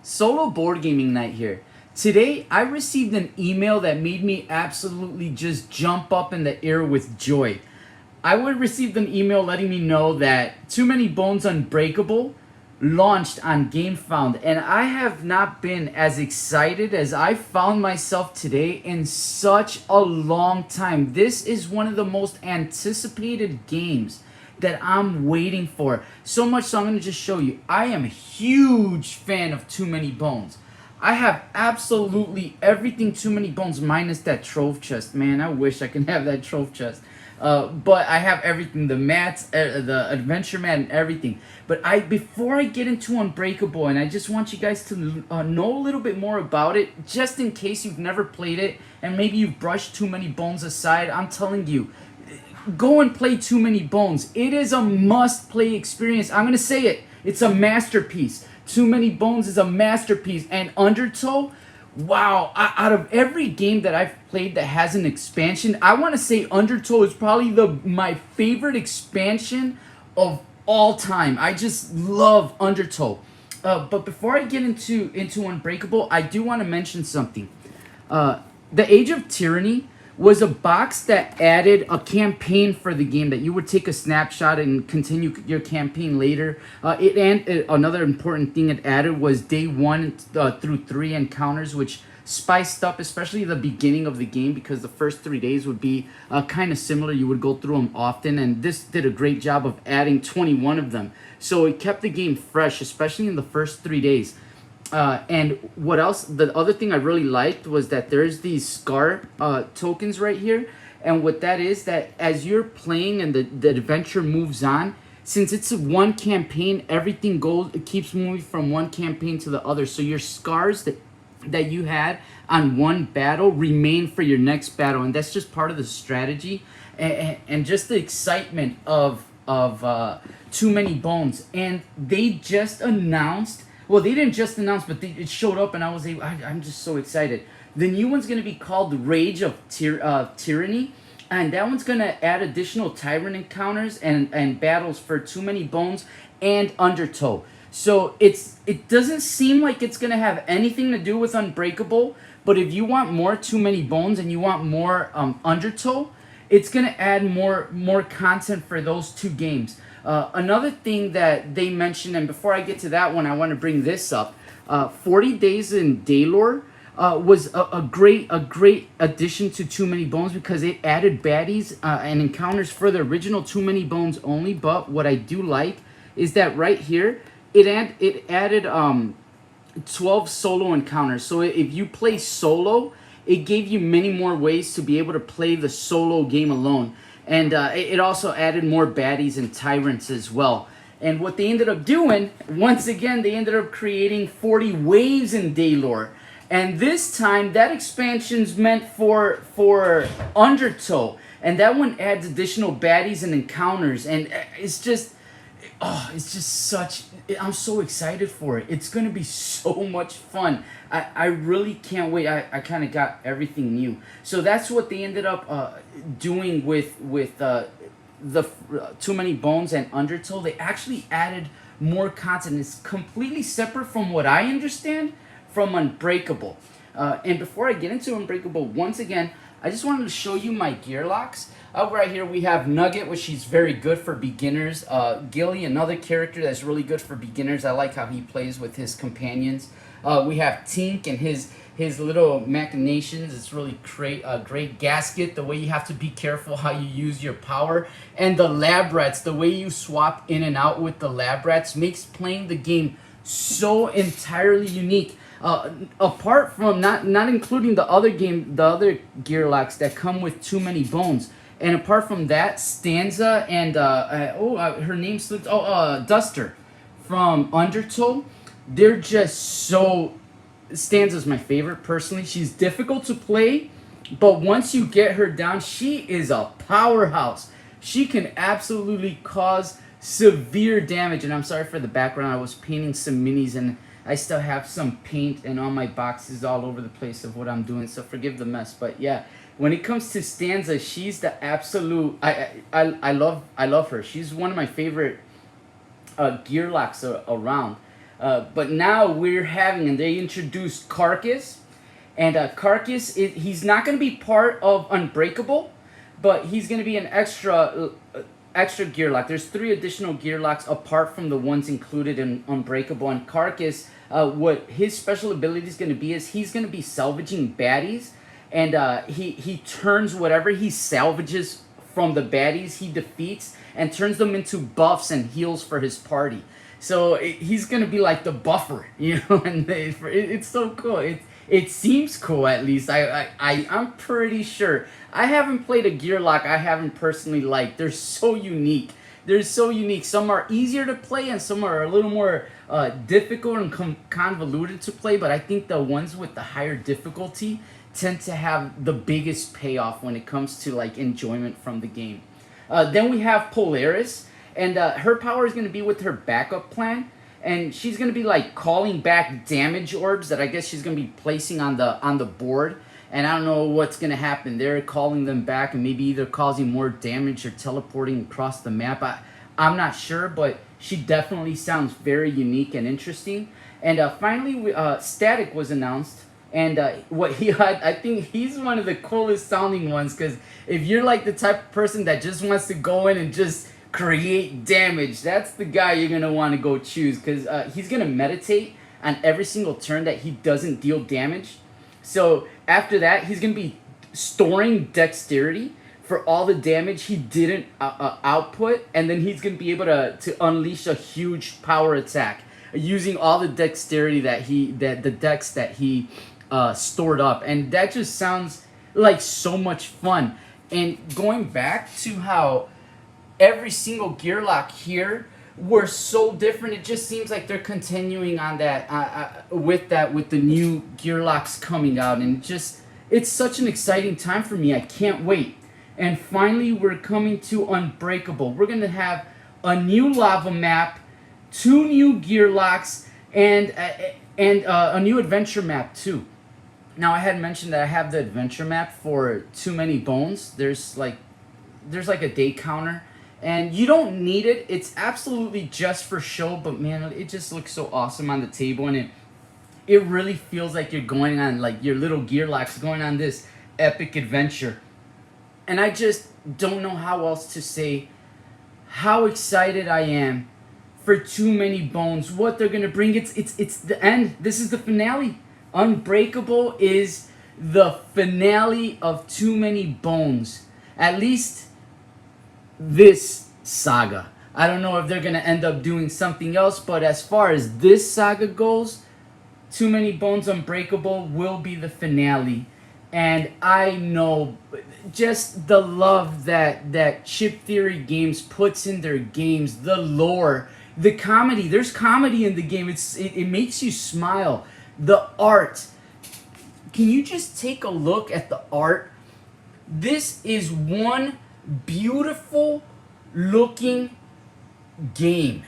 Solo board gaming night here. Today, I received an email that made me absolutely just jump up in the air with joy. I would received an email letting me know that Too Many Bones Unbreakable launched on Gamefound, and I have not been as excited as I found myself today in such a long time. This is one of the most anticipated games that I'm waiting for. So much so I'm going to just show you. I am a huge fan of Too Many Bones. I have absolutely everything Too Many Bones minus that trove chest. Man, I wish I could have that trove chest. But I have everything, the mats, the adventure mat, and everything. But before I get into Unbreakable, and I just want you guys to know a little bit more about it, just in case you've never played it, and maybe you've brushed Too Many Bones aside, I'm telling you, go and play Too Many Bones. It is a must-play experience. I'm going to say it. It's a masterpiece. Too Many Bones is a masterpiece. And Undertow, wow, out of every game that I've played that has an expansion, I want to say Undertow is probably my favorite expansion of all time. I just love Undertow. But before I get into Unbreakable, I do want to mention something. The Age of Tyranny was a box that added a campaign for the game that you would take a snapshot and continue your campaign later. Another important thing it added was day 1 through 3 encounters, which spiced up especially the beginning of the game, because the first 3 days would be kind of similar. You would go through them often, and this did a great job of adding 21 of them. So it kept the game fresh, especially in the first 3 days. And what else? The other thing I really liked was that there's these scar tokens right here. And what that is, that as you're playing and the adventure moves on, since it's one campaign, everything it keeps moving from one campaign to the other. So your scars that you had on one battle remain for your next battle. And that's just part of the strategy and just the excitement of Too Many Bones. And they just announced... Well, they didn't just announce, but it showed up, and I'm just so excited. The new one's going to be called Rage of Tyranny, and that one's going to add additional tyrant encounters and battles for Too Many Bones and Undertow. So it doesn't seem like it's going to have anything to do with Unbreakable, but if you want more Too Many Bones and you want more Undertow, it's going to add more content for those two games. Another thing that they mentioned, and before I get to that one, I want to bring this up. 40 Days in Daylore was a great addition to Too Many Bones, because it added baddies and encounters for the original Too Many Bones only. But what I do like is that right here, it added 12 solo encounters. So if you play solo, it gave you many more ways to be able to play the solo game alone. And it also added more baddies and tyrants as well. And what they ended up doing, once again, they ended up creating 40 waves in Daylore. And this time, that expansion's meant for Undertow. And that one adds additional baddies and encounters. And it's just such... I'm so excited for it. It's going to be so much fun. I really can't wait. I kind of got everything new. So that's what they ended up doing with the Too Many Bones and Undertow. They actually added more content. It's completely separate from what I understand from Unbreakable. And before I get into Unbreakable, once again, I just wanted to show you my Gearlocks. Right here we have Nugget, which he's very good for beginners. Gilly, another character that's really good for beginners. I like how he plays with his companions. We have Tink and his little machinations. It's really great. Gasket, the way you have to be careful how you use your power. And the lab rats, the way you swap in and out with the lab rats makes playing the game so entirely unique. Apart from not including the other Gearlocks that come with Too Many Bones. And apart from that, Stanza and her name slipped. Duster from Undertow. They're just so... Stanza's my favorite personally. She's difficult to play, but once you get her down, she is a powerhouse. She can absolutely cause severe damage. And I'm sorry for the background. I was painting some minis, and I still have some paint and on my boxes all over the place of what I'm doing, so forgive the mess. But yeah, when it comes to Stanza, she's the absolute... I love her. She's one of my favorite Gearlocks around. But now we're having, and they introduced Carcass, and Carcass, he's not going to be part of Unbreakable, but he's going to be an extra Gearlock. There's 3 additional Gearlocks apart from the ones included in Unbreakable. And Carcass, what his special ability is going to be is he's going to be salvaging baddies, and he turns whatever he salvages from the baddies he defeats and turns them into buffs and heals for his party. So he's going to be like the buffer, you know, and it's so cool. It seems cool, at least. I'm pretty sure. I haven't played a Gearlock I haven't personally liked. They're so unique. They're so unique. Some are easier to play and some are a little more difficult and convoluted to play. But I think the ones with the higher difficulty tend to have the biggest payoff when it comes to like enjoyment from the game. Then we have Polaris. And her power is going to be with her backup plan. And she's going to be like calling back damage orbs that I guess she's going to be placing on the board. And I don't know what's going to happen. They're calling them back and maybe either causing more damage or teleporting across the map. I'm not sure, but she definitely sounds very unique and interesting. And finally, Static was announced. And what he had, I think he's one of the coolest sounding ones, because if you're like the type of person that just wants to go in and just create damage, that's the guy you're going to want to go choose, because he's going to meditate on every single turn that he doesn't deal damage. So after that, he's going to be storing dexterity for all the damage he didn't output, and then he's going to be able to unleash a huge power attack using all the dexterity that the dex that he stored up. And that just sounds like so much fun. And going back to how every single Gearlock here were so different, it just seems like they're continuing on that with the new Gearlocks coming out, and it's such an exciting time for me. I can't wait. And finally, we're coming to Unbreakable. We're gonna have a new lava map, 2 new Gearlocks, and a new adventure map too. Now, I had mentioned that I have the adventure map for Too Many Bones. There's like a day counter. And you don't need it. It's absolutely just for show, but man, it just looks so awesome on the table, and it really feels like you're going on, like your little Gearlocks going on this epic adventure. And I just don't know how else to say how excited I am for Too Many Bones, what they're gonna bring. It's the end. This is the finale. Unbreakable is the finale of Too Many Bones. At least this saga. I don't know if they're going to end up doing something else, but as far as this saga goes, Too Many Bones Unbreakable will be the finale. And I know just the love that Chip Theory Games puts in their games, the lore, the comedy. There's comedy in the game. It makes you smile. The art. Can you just take a look at the art? This is one beautiful looking game.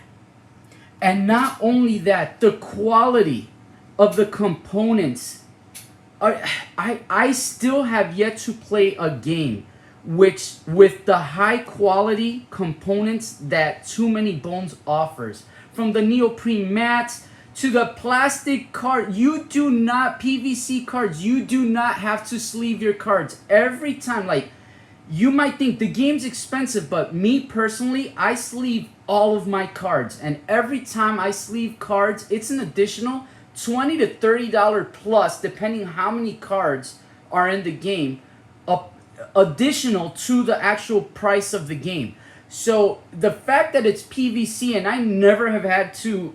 And not only that, the quality of the components. I still have yet to play a game which with the high quality components that Too Many Bones offers. From the neoprene mats to the plastic card. You do not, PVC cards, you do not have to sleeve your cards. Every time, like, you might think the game's expensive, but me personally, I sleeve all of my cards. And every time I sleeve cards, it's an additional $20 to $30 plus, depending how many cards are in the game, additional to the actual price of the game. So the fact that it's PVC, and I never have had to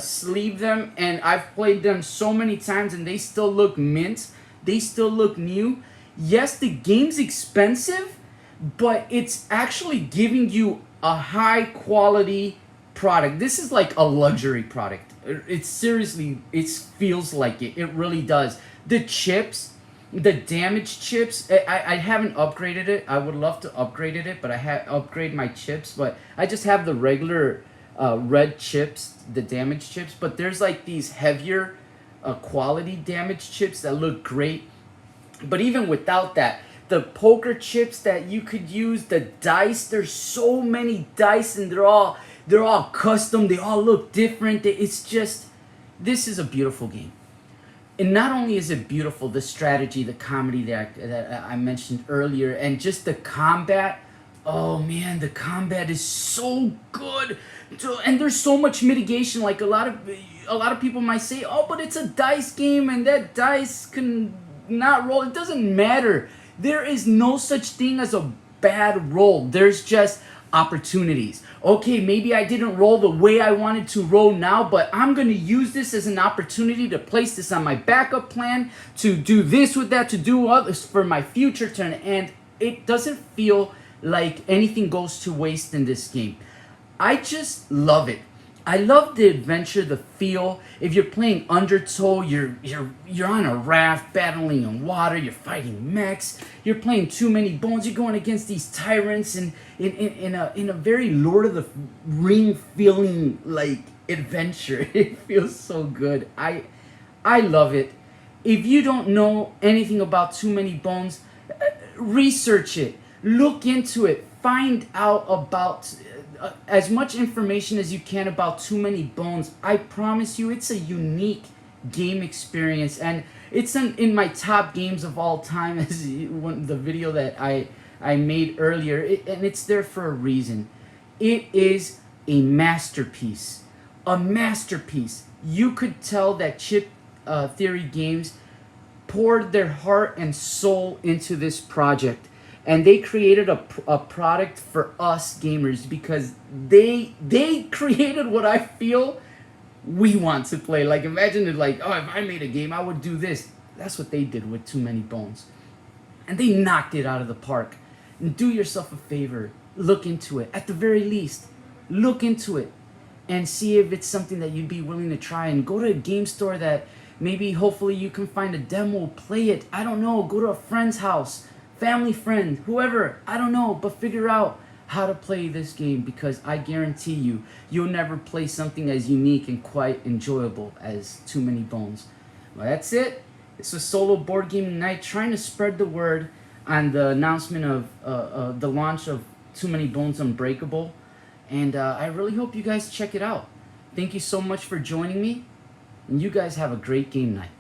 sleeve them, and I've played them so many times and they still look mint, they still look new. Yes, the game's expensive, but it's actually giving you a high quality product. This is like a luxury product. It's seriously, it feels like it. It really does. The chips, the damage chips, I haven't upgraded it. I would love to upgrade it, but upgrade my chips, but I just have the regular red chips, the damage chips, but there's like these heavier quality damage chips that look great. But even without that, the poker chips that you could use, the dice, there's so many dice, and They're all custom. They all look different. It's just, this is a beautiful game. And not only is it beautiful, the strategy, the comedy that I mentioned earlier, and just the combat. Oh man, the combat is so good. And there's so much mitigation. Like a lot of people might say, oh, but it's a dice game and that dice can not roll. It doesn't matter. There is no such thing as a bad roll. There's just opportunities. Okay, maybe I didn't roll the way I wanted to roll now, but I'm going to use this as an opportunity to place this on my backup plan, to do this with that, to do others for my future turn. And it doesn't feel like anything goes to waste in this game. I just love it. I love the adventure, the feel. If you're playing Undertow, you're on a raft battling in water, you're fighting mechs, you're playing Too Many Bones, you're going against these tyrants and in a very Lord of the Ring feeling like adventure. It feels so good. I love it. If you don't know anything about Too Many Bones, research it. Look into it. Find out about as much information as you can about Too Many Bones. I promise you, it's a unique game experience, and it's in my top games of all time, as the video that I made earlier, and it's there for a reason. It is a masterpiece. A masterpiece. You could tell that Chip Theory Games poured their heart and soul into this project. And they created a product for us gamers, because they created what I feel we want to play. Like, imagine it like, oh, if I made a game, I would do this. That's what they did with Too Many Bones. And they knocked it out of the park. And do yourself a favor. Look into it. At the very least, look into it. And see if it's something that you'd be willing to try. And go to a game store that maybe, hopefully, you can find a demo. Play it. I don't know. Go to a friend's house. Family friend, whoever, I don't know, but figure out how to play this game, because I guarantee you, you'll never play something as unique and quite enjoyable as Too Many Bones. Well, that's it. It's a solo board gaming night, trying to spread the word on the announcement of the launch of Too Many Bones Unbreakable, and I really hope you guys check it out. Thank you so much for joining me, and you guys have a great game night.